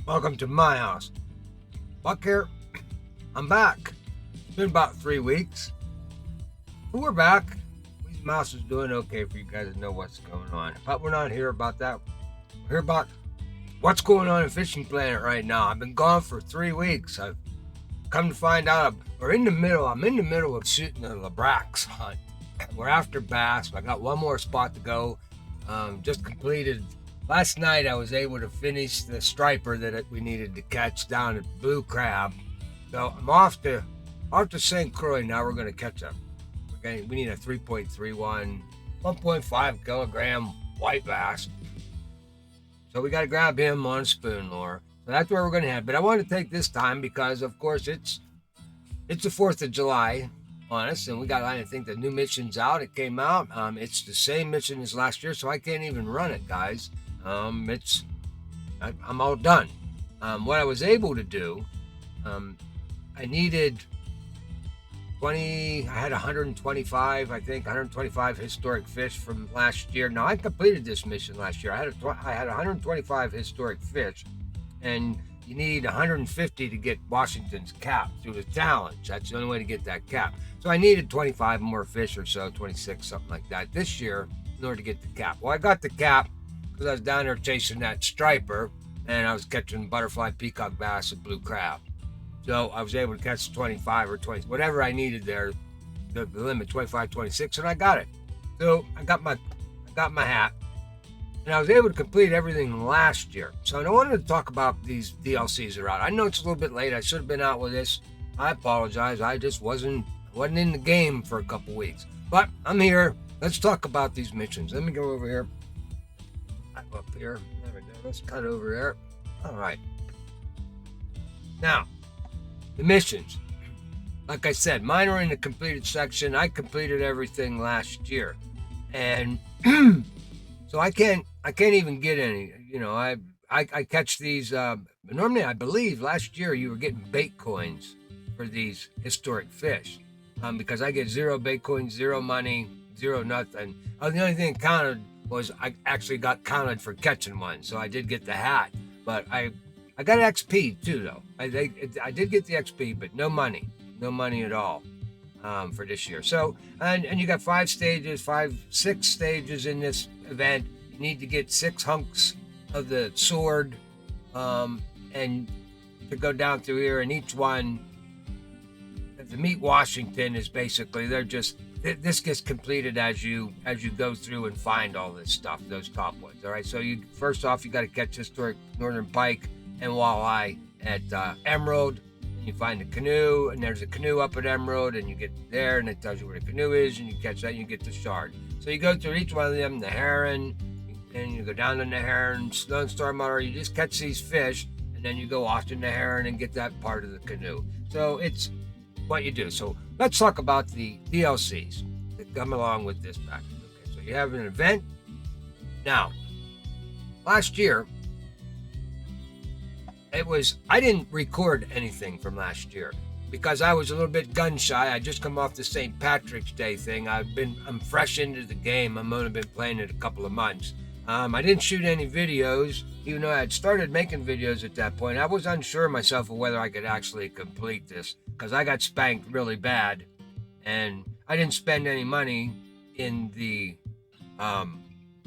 Welcome to my house. Buck here. I'm back. It's been about 3 weeks. But we're back. These mouse is doing okay for you guys to know what's going on. But we're not here about that. We're here about what's going on in Fishing Planet right now. I've been gone for 3 weeks. I've come to find out I'm in the middle of shooting a Labrax hunt. We're after bass. I got one more spot to go. Just completed. Last night I was able to finish the striper that we needed to catch down at Blue Crab. So I'm off to St. Croix now. We're going to catch we need a 3.31, 1.5 kilogram white bass. So we got to grab him on a spoon lure. So that's where we're going to head. But I want to take this time because, of course, it's the 4th of July on us, and I think the new mission's out. It came out. It's the same mission as last year, so I can't even run it, guys. I'm all done. What I was able to do, I needed 20. I had 125 historic fish from last year. Now I completed this mission last year. I had 125 historic fish, and you need 150 to get Washington's cap through the challenge. That's the only way to get that cap. So I needed 25 more fish or so, 26, something like that, this year in order to get the cap. Well, I got the cap because I was down there chasing that striper, and I was catching butterfly peacock bass and blue crab. So I was able to catch 25 or 20, whatever I needed there, the limit, 25, 26, and I got it. So I got my hat, and I was able to complete everything last year. So I wanted to talk about these DLCs that are out. I know it's a little bit late. I should have been out with this. I apologize. I just wasn't in the game for a couple weeks. But I'm here. Let's talk about these missions. Let me go over here. Up here. There we go. Let's cut over there. All right. Now, the missions. Like I said, mine are in the completed section. I completed everything last year. And so I can't even get any. I catch these. Normally, I believe last year you were getting bait coins for these historic fish, because I get 0 bait coins, 0 money, 0 nothing. The only thing that counted was I actually got counted for catching one, so I did get the hat. But I got XP too, though. I did get the XP, but no money at all for this year. So and you got 6 stages in this event. You need to get 6 hunks of the sword, and to go down through here, and each one to meet Washington is basically this gets completed as you go through and find all this stuff, those top ones. All right, so first off you got to catch historic northern pike and walleye at Emerald. And you find a canoe, and there's a canoe up at Emerald, and you get there and it tells you where the canoe is, and you catch that and you get the shard. So you go through each one of them, the heron, and you go down to the heron, Lone Star Motor. You just catch these fish, and then you go off to the heron and get that part of the canoe. So it's what you do. So let's talk about the DLCs that come along with this package. Okay, so you have an event. Now, last year, I didn't record anything from last year because I was a little bit gun shy. I just come off the St. Patrick's Day thing. I'm fresh into the game. I've only been playing it a couple of months. I didn't shoot any videos, even though I had started making videos at that point. I was unsure myself of whether I could actually complete this because I got spanked really bad, and I didn't spend any money in the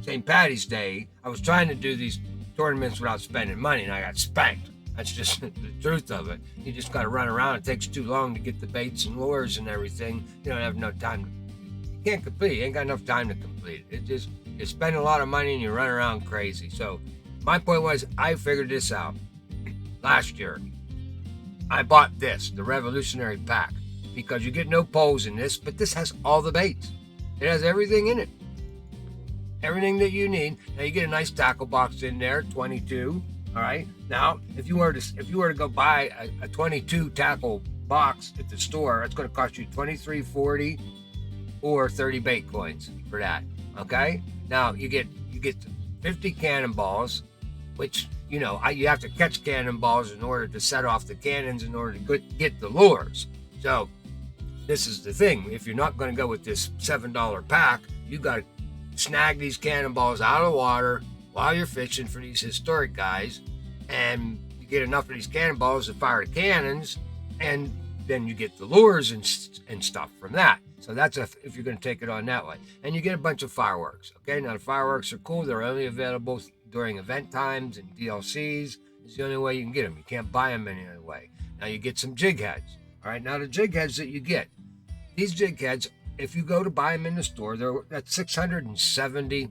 St. Patty's Day. I was trying to do these tournaments without spending money, and I got spanked. That's just the truth of it. You just got to run around. It takes too long to get the baits and lures and everything. You don't have enough time. You can't complete it. You ain't got enough time to complete it. You spend a lot of money and you run around crazy. So my point was, I figured this out last year. I bought this, the Revolutionary Pack, because you get no poles in this, but this has all the baits. It has everything in it. Everything that you need. Now you get a nice tackle box in there, 22. All right. Now, if you were to go buy a 22 tackle box at the store, it's going to cost you $23.40 or 30 bait coins for that. Okay. Now you get 50 cannonballs, which you have to catch cannonballs in order to set off the cannons in order to get the lures. So this is the thing. If you're not going to go with this $7 pack, you got to snag these cannonballs out of the water while you're fishing for these historic guys, and get enough of these cannonballs to fire the cannons, and then you get the lures and stuff from that. So that's if you're going to take it on that way. And you get a bunch of fireworks. Okay, now the fireworks are cool. They're only available during event times and DLCs. It's the only way you can get them. You can't buy them any other way. Now you get some jig heads. All right, now the jig heads that you get, these jig heads, if you go to buy them in the store, that's $670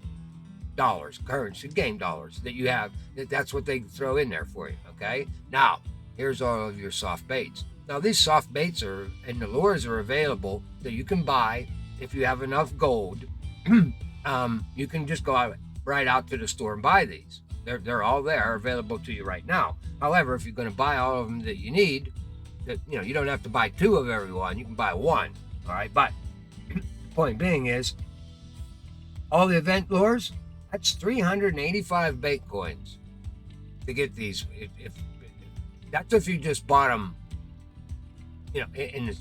currency, game dollars that you have. That's what they throw in there for you. Okay, now here's all of your soft baits. Now these soft baits and the lures are available that you can buy if you have enough gold. You can just go right out to the store and buy these. They're all there, available to you right now. However, if you're going to buy all of them that you need, you don't have to buy 2 of every one. You can buy 1. All right, but the point being is, all the event lures, that's 385 bait coins to get these. If that's if you just bought them, in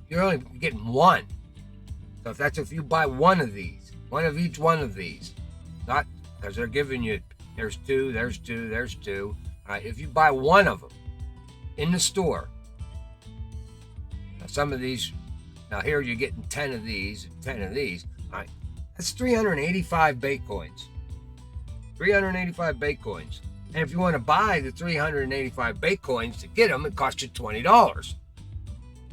you're only getting 1. So if you buy 1 of these, 1 of each one of these, not because they're giving you, there's 2, there's 2, there's 2. All right, if you buy 1 of them in the store, now some of these, now here you're getting 10 of these and 10 of these. All right, that's 385 bait coins. 385 bait coins. And if you want to buy the 385 bait coins to get them, it costs you $20.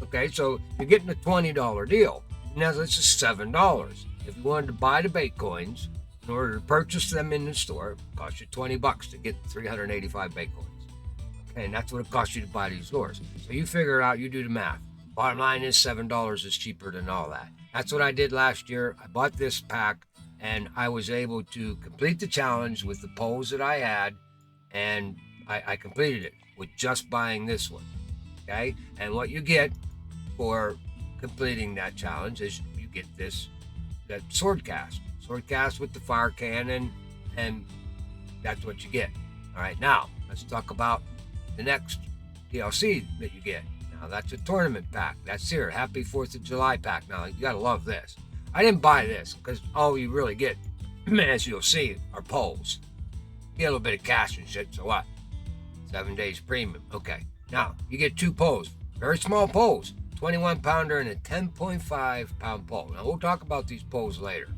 Okay, so you're getting a $20 deal. Now this is $7. If you wanted to buy the bait coins, in order to purchase them in the store, it costs you $20 to get 385 bait coins. Okay, and that's what it costs you to buy these lures. So you figure it out, you do the math. Bottom line is $7 is cheaper than all that. That's what I did last year. I bought this pack, and I was able to complete the challenge with the poles that I had, and I completed it with just buying this one. Okay, and what you get for completing that challenge is you get that sword cast with the fire cannon, and that's what you get. All right, now let's talk about the next DLC that you get. Now that's a tournament pack. That's here, Happy 4th of July pack. Now you gotta love this. I didn't buy this because all you really get, as you'll see, are poles. You get a little bit of cash and shit, so what? 7 days premium. Okay, now you get 2 poles, very small poles, 21 pounder and a 10.5 pound pole. Now we'll talk about these poles later.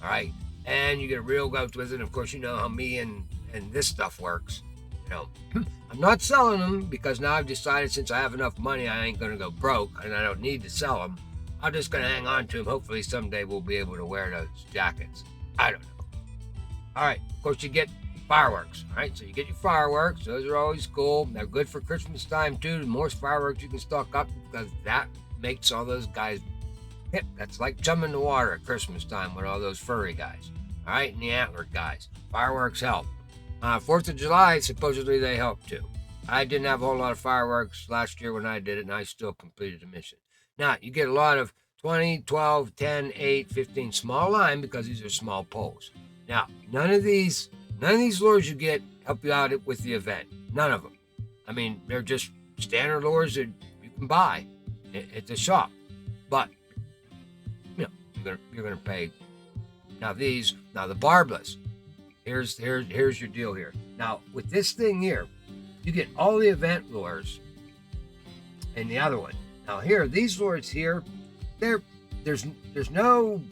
All right, and you get a reel goes with it. Of course, you know how me and this stuff works. I'm not selling them because now I've decided, since I have enough money, I ain't gonna go broke and I don't need to sell them. I'm just gonna hang on to them. Hopefully someday we'll be able to wear those jackets. I don't know. All right, of course you get fireworks. All right, so you get your fireworks. Those are always cool. They're good for Christmas time too. The more fireworks you can stock up, because that makes all those guys hip. That's like jumping in the water at Christmas time with all those furry guys. All right, and the antler guys. Fireworks help. 4th of July, supposedly they help too. I didn't have a whole lot of fireworks last year when I did it, and I still completed the mission. Now, you get a lot of 20, 12, 10, 8, 15 small line, because these are small poles. Now, none of these lures you get help you out with the event. None of them. I mean, they're just standard lures that you can buy at the shop. But, you're gonna pay. Now the barbless. Here's your deal here. Now, with this thing here, you get all the event lures and the other one. Now here, these lures here, there's no,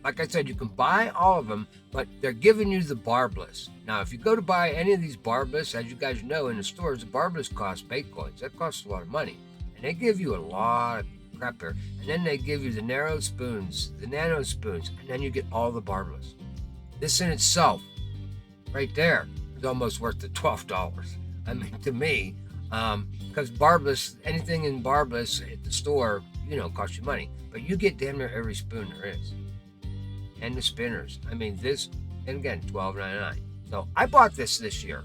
like I said, you can buy all of them, but they're giving you the barbless. Now, if you go to buy any of these barbless, as you guys know, in the stores, the barbless cost bait coins. That costs a lot of money. And they give you a lot of crap here. And then they give you the narrow spoons, the nano spoons, and then you get all the barbless. This in itself, right there, is almost worth the $12. I mean, to me, because barbless, anything in barbless at the store, costs you money. But you get damn near every spoon there is. And the spinners. I mean, this, and again, $12.99. So I bought this year.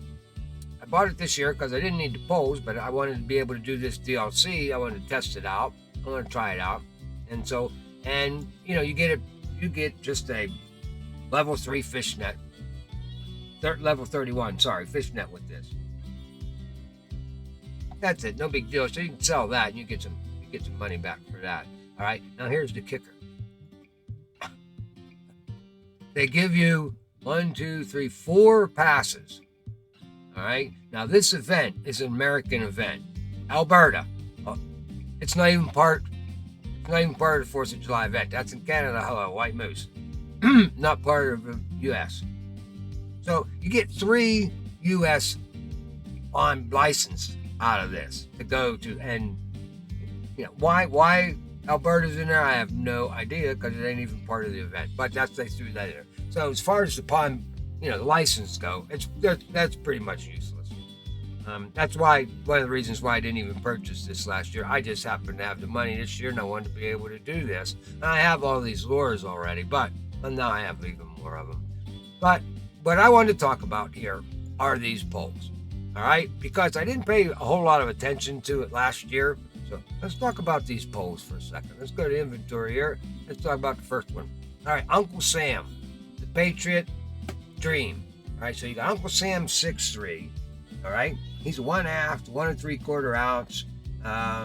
I bought it this year because I didn't need the poles, but I wanted to be able to do this DLC. I wanted to test it out. I want to try it out. And so, you get just a level 3 fishnet. Level 31, fishnet with this. That's it, no big deal. So you can sell that and you get some money back for that. All right, now here's the kicker. They give you 1, 2, 3, 4 passes. All right. Now this event is an American event. Alberta. Oh, it's not even part. It's not even part of the 4th of July event. That's in Canada. Hello, White Moose. Not part of the U.S. So you get 3 U.S. on license out of this to go to, and why Alberta's in there, I have no idea because it ain't even part of the event. But they threw that in there. So as far as the pond, the license go, that's pretty much useless. That's why one of the reasons why I didn't even purchase this last year. I just happened to have the money this year and I wanted to be able to do this. And I have all these lures already, but now I have even more of them. But what I want to talk about here are these poles. All right, because I didn't pay a whole lot of attention to it last year. So let's talk about these poles for a second. Let's go to inventory here. Let's talk about the first one. All right, Uncle Sam, the Patriot Dream. All right, so you got Uncle Sam 6'3". All right, he's a 1/2 to 1 3/4 ounce,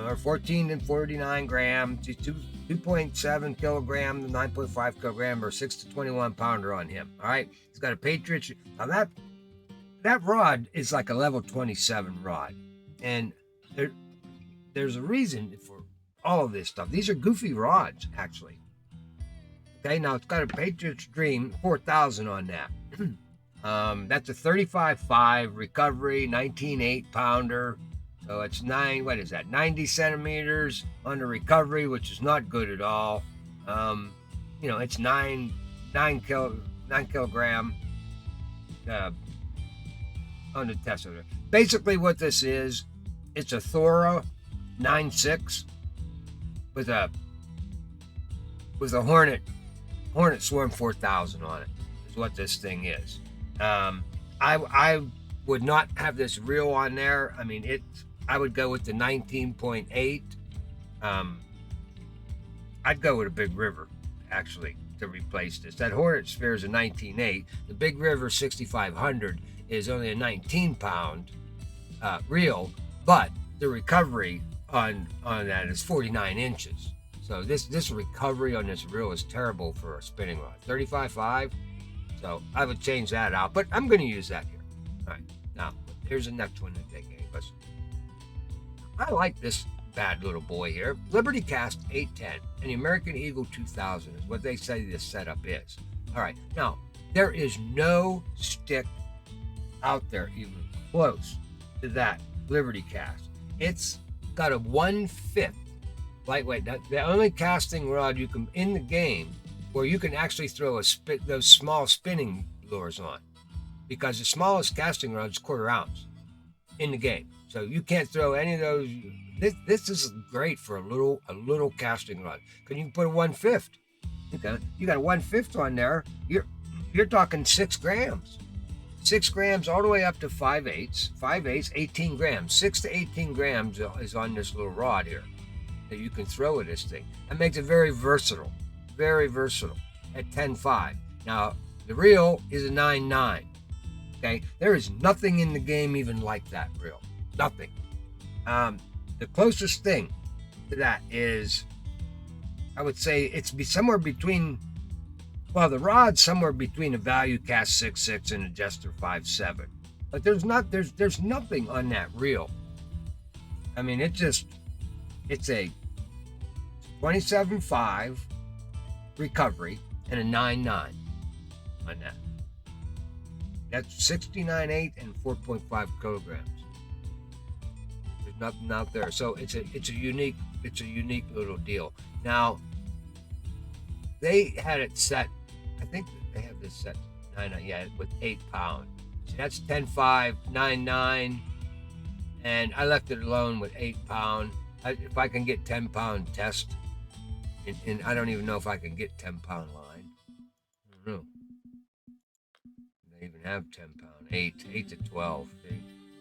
or 14 and 49 grams, 2.7 kilogram to 9.5 kilogram, or 6 to 21 pounder on him. All right, he's got a Patriot. Now that rod is like a level 27 rod, and there's a reason for all of this stuff. These are goofy rods, actually. Okay, now it's got a Patriot's Dream 4,000 on that. That's a 35.5 recovery, 19.8 pounder. So it's 90 centimeters on the recovery, which is not good at all. It's 9 kilogram on the test. Basically what this is, it's a Thora 9.6 with a Hornet Swarm 4000 on it, is what this thing is. I would not have this reel on there. I mean, I would go with the 19.8. I'd go with a Big River, actually, to replace this. That Hornet Sphere is a 19.8. The Big River 6500 is only a 19-pound reel, but the recovery on that is 49 inches. So this recovery on this reel is terrible for a spinning rod. 35.5. So I would change that out, but I'm going to use that here. All right, now here's the next one to take, us. I like this bad little boy here. Liberty Cast 810 and the American Eagle 2000 is what they say this setup is. All right, now there is no stick out there even close to that Liberty Cast. It's got a 1/5 lightweight. The only casting rod you can in the game where you can actually throw those small spinning lures on, because the smallest casting rod is 1/4 ounce in the game. So you can't throw any of those. This is great for a little casting rod. Can you put a 1/5? Okay, you got a 1/5 on there. You're talking 6 grams. 6 grams all the way up to 5/8. 5/8, 18 grams. 6 to 18 grams is on this little rod here that you can throw at this thing. That makes it very versatile. Very versatile at 10.5. Now, the reel is a 9.9. Okay, there is nothing in the game even like that reel. Nothing. The closest thing to that is, I would say it's somewhere between, the rod's somewhere between a Value Cast 6.6 and a Jester 5.7. But there's nothing on that reel. I mean, it's a 27.5 recovery and a 9.9 on that. That's 69.8 and 4.5 kilograms. There's nothing out there, so it's a unique little deal. Now they had it set. I think they have this set 9, with 8 pound. So that's 10.5, 9.9, and I left it alone with 8 pound. If I can get 10 pound test. And I don't even know if I can get 10 pound line. I don't know. They even have 10 pound, 8 to 12.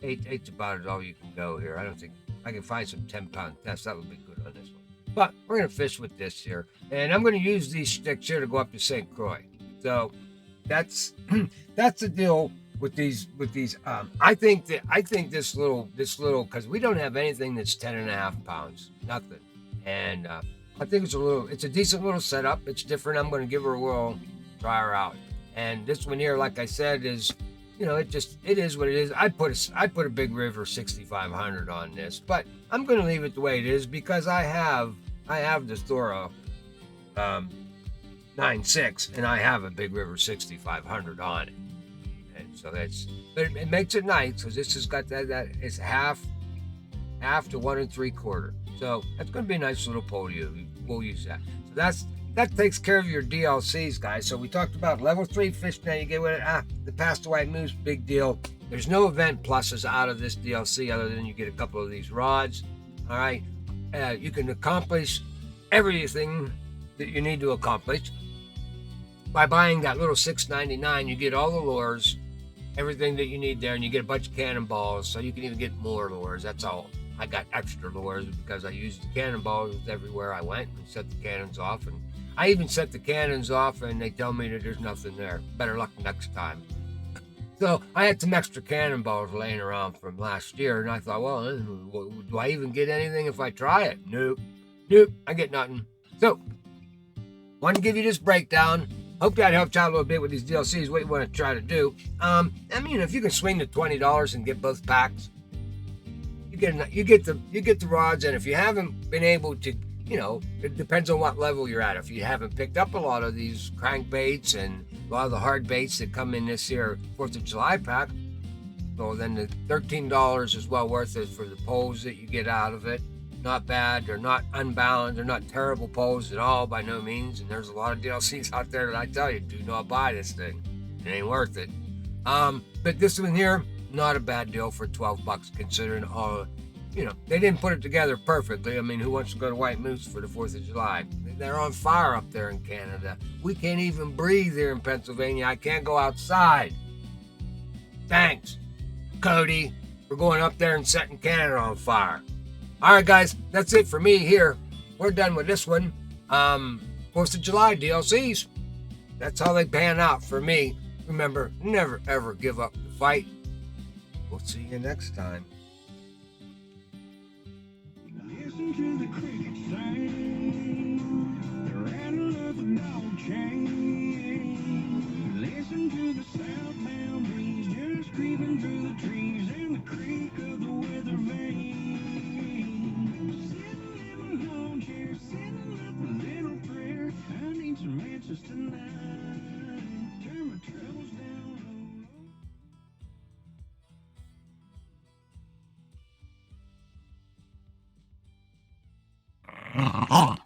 8's about all you can go here. I don't think I can find some 10 pound tests. That would be good on this one. But we're going to fish with this here. And I'm going to use these sticks here to go up to St. Croix. So that's the deal with these. I think this little, because we don't have anything that's 10.5 pounds. Nothing. And, I think it's a decent little setup. It's different. I'm going to give her a whirl, try her out. And this one here, like I said, is, it is what it is. I put a Big River 6500 on this, but I'm going to leave it the way it is because I have the Thora um, 9.6 and I have a Big River 6500 on it, and so but it makes it nice because this has got that it's half to 1 3/4. So that's going to be a nice little pole. We'll use that. So that takes care of your DLCs, guys. So we talked about level 3 fish. Now you get with it. The Past the White Moose, big deal. There's no event pluses out of this DLC other than you get a couple of these rods. All right. You can accomplish everything that you need to accomplish by buying that little $6.99. You get all the lures, everything that you need there, and you get a bunch of cannonballs. So you can even get more lures. That's all. I got extra lures because I used the cannonballs everywhere I went and set the cannons off. And I even set the cannons off and they tell me that there's nothing there. Better luck next time. So I had some extra cannonballs laying around from last year. And I thought, well, do I even get anything if I try it? Nope. I get nothing. So, wanted to give you this breakdown. Hope that helped you out a little bit with these DLCs, what you want to try to do. If you can swing the $20 and get both packs, you get the rods. And if you haven't been able to, it depends on what level you're at. If you haven't picked up a lot of these crankbaits and a lot of the hard baits that come in this here 4th of July pack, well, then the $13 is well worth it for the poles that you get out of it. Not bad. They're not unbalanced. They're not terrible poles at all, by no means. And there's a lot of DLCs out there that I tell you, do not buy this thing. It ain't worth it. But this one here, not a bad deal for $12 considering all, they didn't put it together perfectly. I mean, who wants to go to White Moose for the 4th of July? They're on fire up there in Canada. We can't even breathe here in Pennsylvania. I can't go outside. Thanks, Cody, for going up there and setting Canada on fire. All right, guys, that's it for me here. We're done with this one. 4th of July DLCs. That's how they pan out for me. Remember, never ever give up the fight. We'll see you next time. Listen to the crickets sing, the rattle of a dog chain. Listen to the southbound breeze just creeping through the trees and the creak of the weather vane. Sitting in a lawn chair, sitting up a little prayer. I need some answers tonight. Turn my troubles down low.